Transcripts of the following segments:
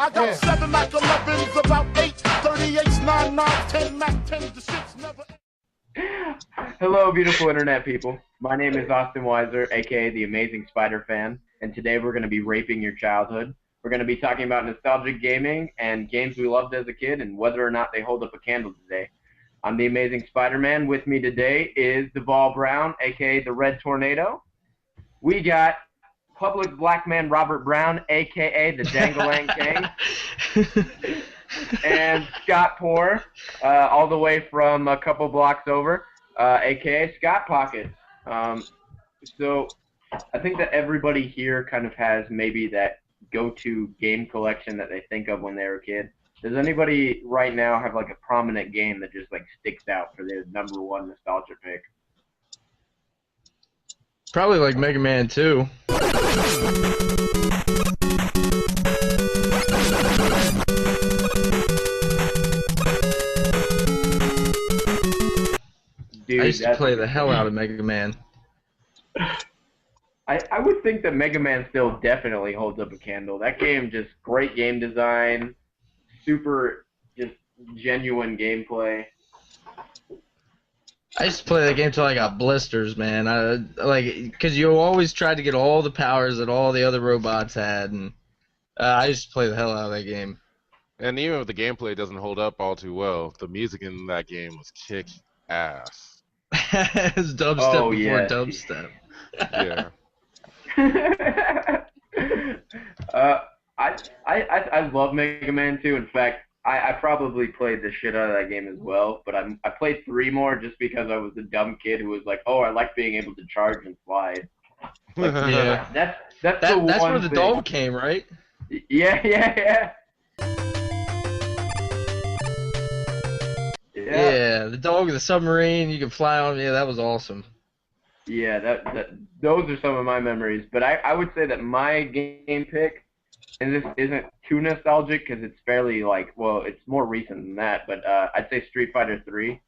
I got 7 Mac 11s, about 8, 38s, 9, 9, 10 Mac 10s, the shit's never. Hello, beautiful internet people. My name is Austin Weiser, aka the Amazing Spider Fan, and today we're going to be raping your childhood. We're going to be talking about nostalgic gaming and games we loved as a kid and whether or not they hold up a candle today. I'm the Amazing Spider-Man. With me today is Deval Brown, aka the Red Tornado. We got Public Black Man Robert Brown, aka the Dangalang King. And Scott Poor, all the way from a couple blocks over, aka Scott Pockets. So I think that everybody here kind of has maybe that go-to game collection that they think of when they were a kid. Does anybody right now have like a prominent game that just like sticks out for their #1 nostalgia pick? Probably like Mega Man 2. Dude, I used to play the hell out of Mega Man. I would think that Mega Man still definitely holds up a candle. That game, just great game design, super just genuine gameplay. I used to play that game till I got blisters, man. Because you always tried to get all the powers that all the other robots had, and I used to play the hell out of that game. And even if the gameplay doesn't hold up all too well, the music in that game was kick ass. It's dubstep Oh, before yeah. dubstep. Yeah. I love Mega Man 2. In fact, I probably played the shit out of that game as well, but I played 3 more just because I was a dumb kid who was like, oh, I like being able to charge and slide. Like, Yeah. That's That's one where the thing. dog came, right? Yeah. Yeah, the dog, the submarine, you could fly on. Yeah, that was awesome. Yeah, those are some of my memories. But I would say that my game pick, and this isn't too nostalgic because it's fairly like, well, it's more recent than that, but I'd say Street Fighter 3.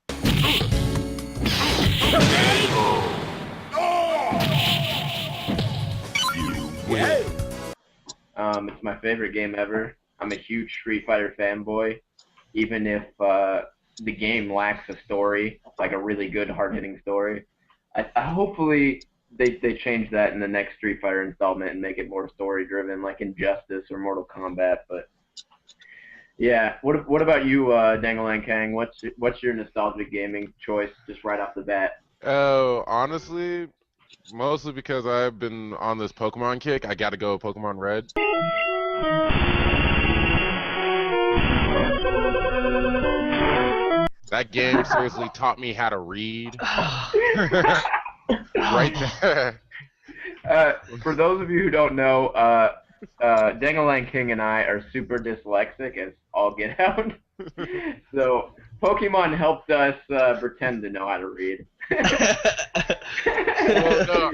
It's my favorite game ever. I'm a huge Street Fighter fanboy, even if the game lacks a story, like a really good, hard-hitting story. I hopefully they change that in the next Street Fighter installment and make it more story-driven, like Injustice or Mortal Kombat. But yeah, what about you, Dangalang Kang? What's your nostalgic gaming choice, just right off the bat? Oh, honestly, mostly because I've been on this Pokemon kick. I gotta go Pokemon Red. That game seriously taught me how to read. Right there. For those of you who don't know, Dangalang King and I are super dyslexic as all get out. So Pokemon helped us pretend to know how to read. Well,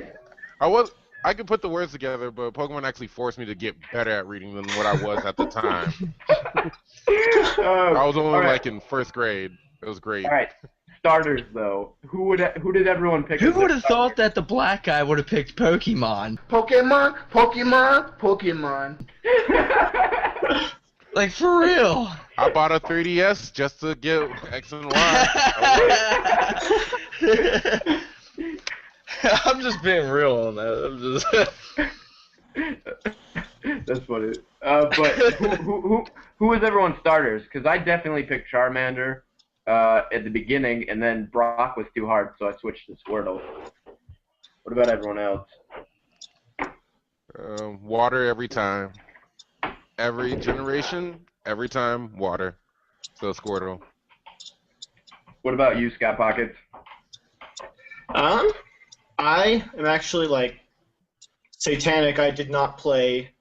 no, I could put the words together, but Pokemon actually forced me to get better at reading than what I was at the time. I was only like in 1st grade. It was great. All right, starters though. Who did everyone pick? Who would have thought that the black guy would have picked Pokemon? Pokemon. Like, for real. I bought a 3DS just to get X and Y. I'm just being real on that. That's funny. But who was everyone's starters? Because I definitely picked Charmander at the beginning, and then Brock was too hard, so I switched to Squirtle. What about everyone else? Water every time. Every generation, every time, water. So Squirtle. What about you, Scott Pockets? I am actually like satanic. I did not play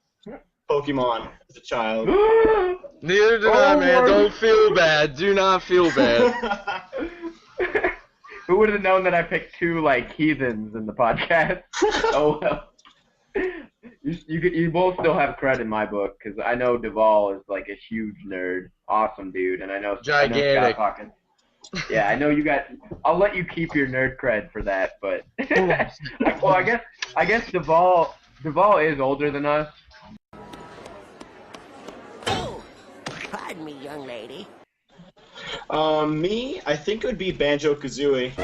Pokemon as a child. Neither did I, man. Don't feel bad. Do not feel bad. Who would have known that I picked 2 like heathens in the podcast? Oh well. You both still have credit in my book because I know Deval is like a huge nerd, awesome dude, and I know Gigantic. Scott Pockets. Yeah, I know you got. I'll let you keep your nerd cred for that, but well, I guess Deval is older than us. me, young lady? Me, I think it would be Banjo-Kazooie.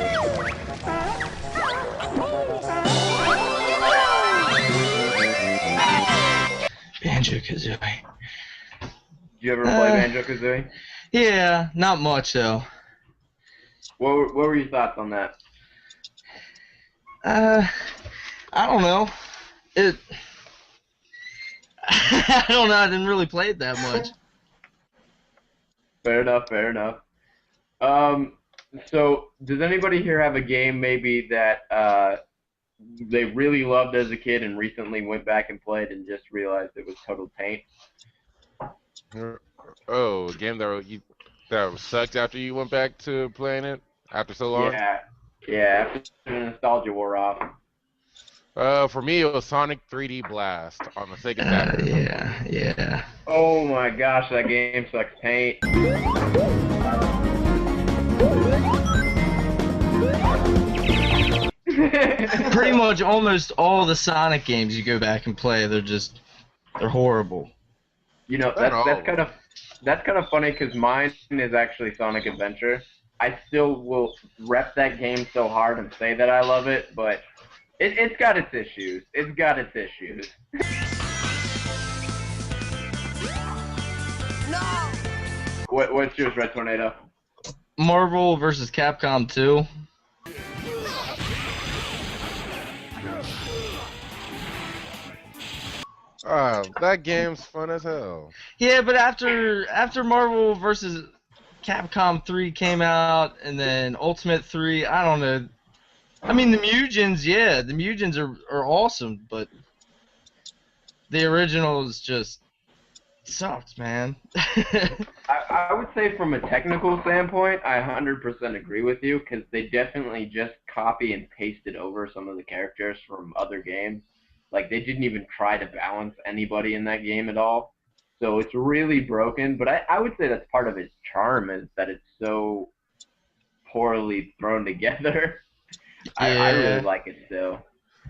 Banjo-Kazooie. Did you ever play Banjo-Kazooie? Yeah, not much though. What were your thoughts on that? I don't know. I don't know. I didn't really play it that much. Fair enough, fair enough. So, does anybody here have a game maybe that they really loved as a kid and recently went back and played and just realized it was total taint? Oh, a game that sucked after you went back to playing it after so long? Yeah, after the nostalgia wore off. For me, it was Sonic 3D Blast on the Sega Saturn. Yeah. Oh my gosh, that game sucks taint. Pretty much almost all the Sonic games you go back and play, they're horrible. You know, that's kind of funny because mine is actually Sonic Adventure. I still will rep that game so hard and say that I love it, but it's got its issues. It's got its issues. No! What's yours, Red Tornado? Marvel vs. Capcom 2. That game's fun as hell. Yeah, but after Marvel vs. Capcom 3 came out, and then Ultimate 3, I don't know. I mean, the Mugens are awesome, but the originals just sucked, man. I would say from a technical standpoint, I 100% agree with you because they definitely just copy and pasted over some of the characters from other games. Like, they didn't even try to balance anybody in that game at all. So it's really broken, but I would say that's part of its charm is that it's so poorly thrown together. I really like it still.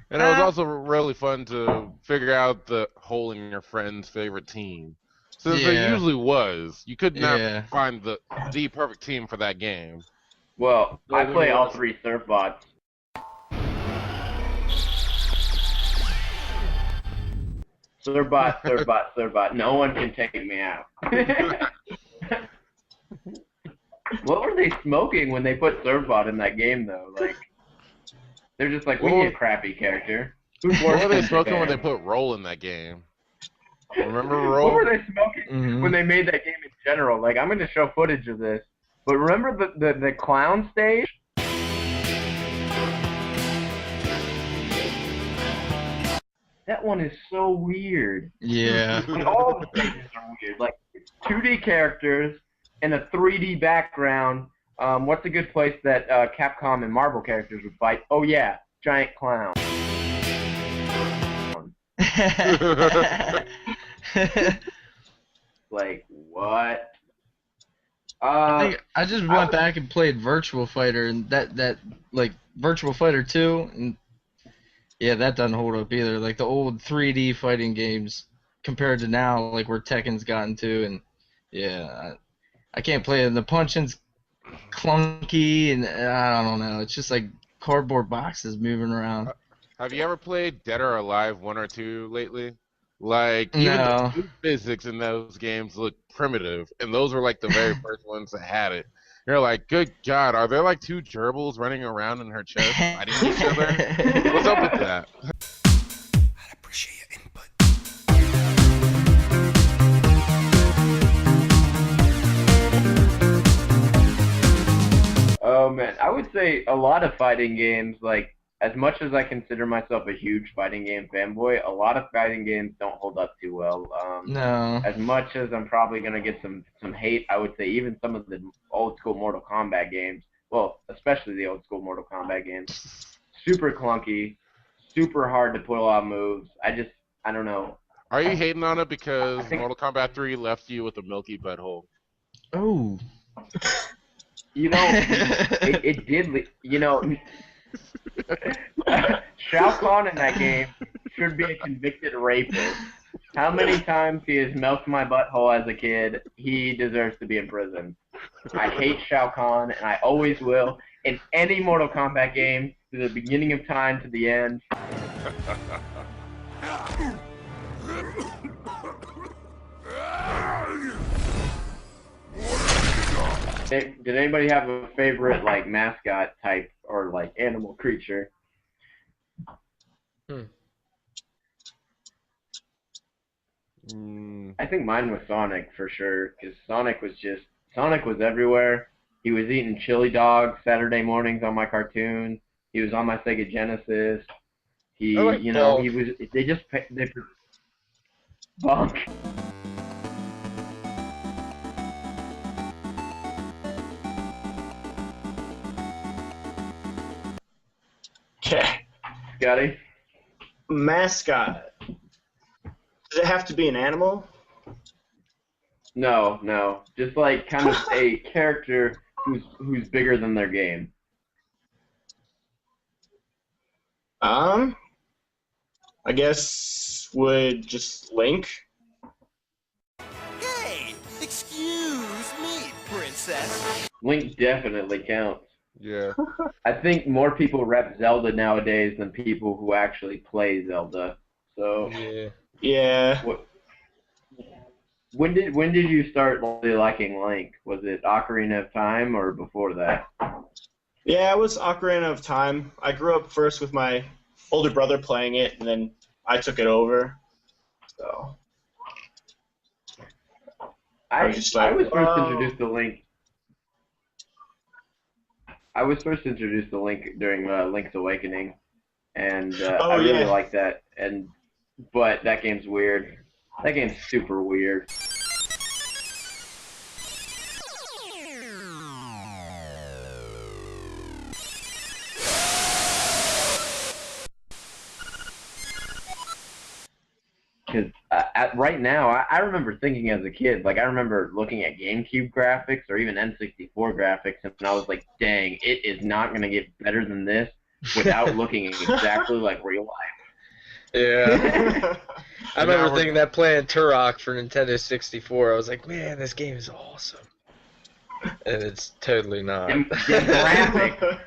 And it was also really fun to figure out the hole in your friend's favorite team. Since there usually was. You could not find the perfect team for that game. Well, I play all three surf bots. Surbot. No one can take me out. What were they smoking when they put Surbot in that game, though? Like, they're just like, we need a crappy character. What were they smoking when they put Roll in that game? Remember Roll? What were they smoking when they made that game in general? Like, I'm going to show footage of this. But remember the clown stage? That one is so weird. Yeah. Like, all the stages are weird. Like, 2D characters and a 3D background. What's a good place that Capcom and Marvel characters would fight? Oh, yeah. Giant clown. Like, what? I just went back and played Virtual Fighter, and that like Virtual Fighter 2, and yeah, that doesn't hold up either. Like the old 3D fighting games compared to now, like where Tekken's gotten to, and yeah, I can't play it. And the punching's clunky, and I don't know. It's just like cardboard boxes moving around. Have you ever played Dead or Alive 1 or 2 lately? Like, even the physics in those games look primitive, and those were like the very first ones that had it. You're like, good God, are there like two gerbils running around in her chest fighting each other? What's up with that? I'd appreciate your input. Oh, man. I would say a lot of fighting games, like, as much as I consider myself a huge fighting game fanboy, a lot of fighting games don't hold up too well. No. As much as I'm probably going to get some hate, I would say even some of the old school Mortal Kombat games, well, especially the old school Mortal Kombat games, super clunky, super hard to pull off moves. I don't know. Are you hating on it because Mortal Kombat 3 left you with a milky butthole? Oh. You know, it did, you know... Shao Kahn in that game should be a convicted rapist. How many times he has milked my butthole as a kid, he deserves to be in prison. I hate Shao Kahn, and I always will. In any Mortal Kombat game, to the beginning of time to the end. Did anybody have a favorite like mascot type or like animal creature? I think mine was Sonic for sure, because Sonic was everywhere. He was eating chili dogs Saturday mornings on my cartoon. He was on my Sega Genesis. He Bonk. Okay. Scotty? Mascot. Does it have to be an animal? No. Just like kind of a character who's bigger than their game. I guess would just Link. Hey, excuse me, princess. Link definitely counts. Yeah. I think more people rep Zelda nowadays than people who actually play Zelda. So Yeah. When did you start really liking Link? Was it Ocarina of Time or before that? Yeah, it was Ocarina of Time. I grew up first with my older brother playing it, and then I took it over. So I was just like, first oh. introduced to Link. I was first introduced to Link during Link's Awakening, and I really like that. But that game's weird. That game's super weird. Because right now, I remember thinking as a kid, like I remember looking at GameCube graphics or even N64 graphics, and I was like, dang, it is not going to get better than this without looking exactly like real life. Yeah. I remember thinking that playing Turok for Nintendo 64, I was like, man, this game is awesome. And it's totally not. Them graphics.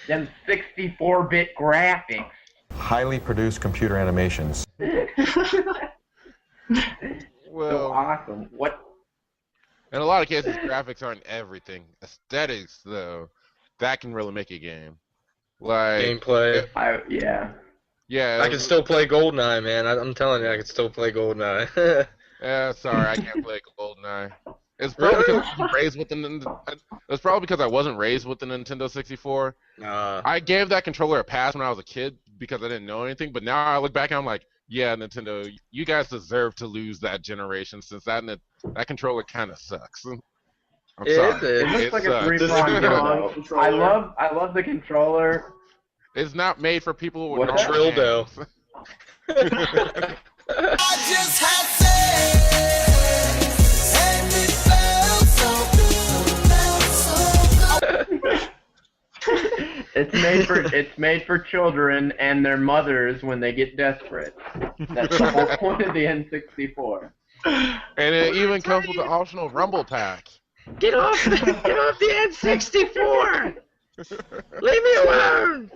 Them 64-bit graphics. Highly produced computer animations. Well, so awesome. What? In a lot of cases, graphics aren't everything. Aesthetics, though, that can really make a game. Like gameplay. Yeah. I can still play GoldenEye, man. I'm telling you, I can still play GoldenEye. Yeah, sorry, I can't play GoldenEye. It's probably because I wasn't raised with it's probably because I wasn't raised with the Nintendo 64. I gave that controller a pass when I was a kid because I didn't know anything, but now I look back and I'm like, yeah, Nintendo, you guys deserve to lose that generation since that controller kind of sucks. I'm sorry. It looks like a three-pronged controller. I love the controller. It's not made for people with Trildo. I just had sex, and it felt so good. It's made for children and their mothers when they get desperate. That's the whole point of the N64. And it even comes with the optional Rumble Pack. Get off the N64! Leave me alone!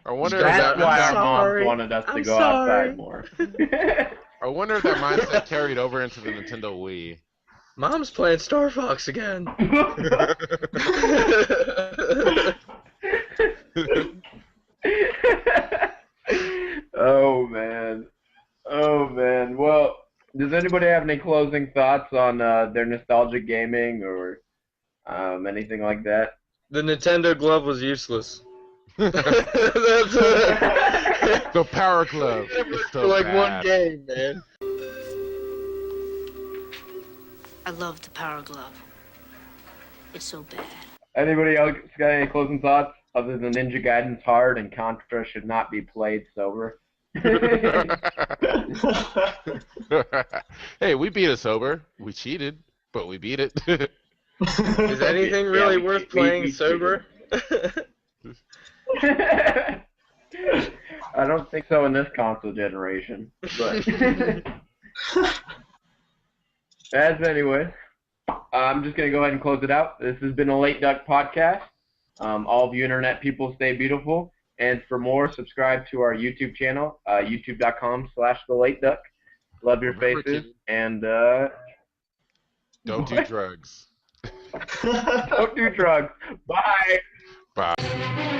I wonder That's why our sorry. moms wanted us to I'm go sorry. outside more. I wonder if that mindset carried over into the Nintendo Wii. Mom's playing Star Fox again. Oh man. Well, does anybody have any closing thoughts on their nostalgic gaming or anything like that? The Nintendo glove was useless. That's The Power Glove is so for like bad. one game, man. I love the Power Glove. It's so bad. Anybody else got any closing thoughts other than Ninja Gaiden's hard and Contra should not be played sober? Hey, we beat it sober. We cheated, but we beat it. Is anything really worth playing sober? I don't think so in this console generation. But as anyway, I'm just gonna go ahead and close it out. This has been a Late Duck podcast. All of you internet people stay beautiful. And for more, subscribe to our YouTube channel, youtube.com/thelateduck. Love your faces, and don't do drugs. Don't do drugs. Bye. Bye.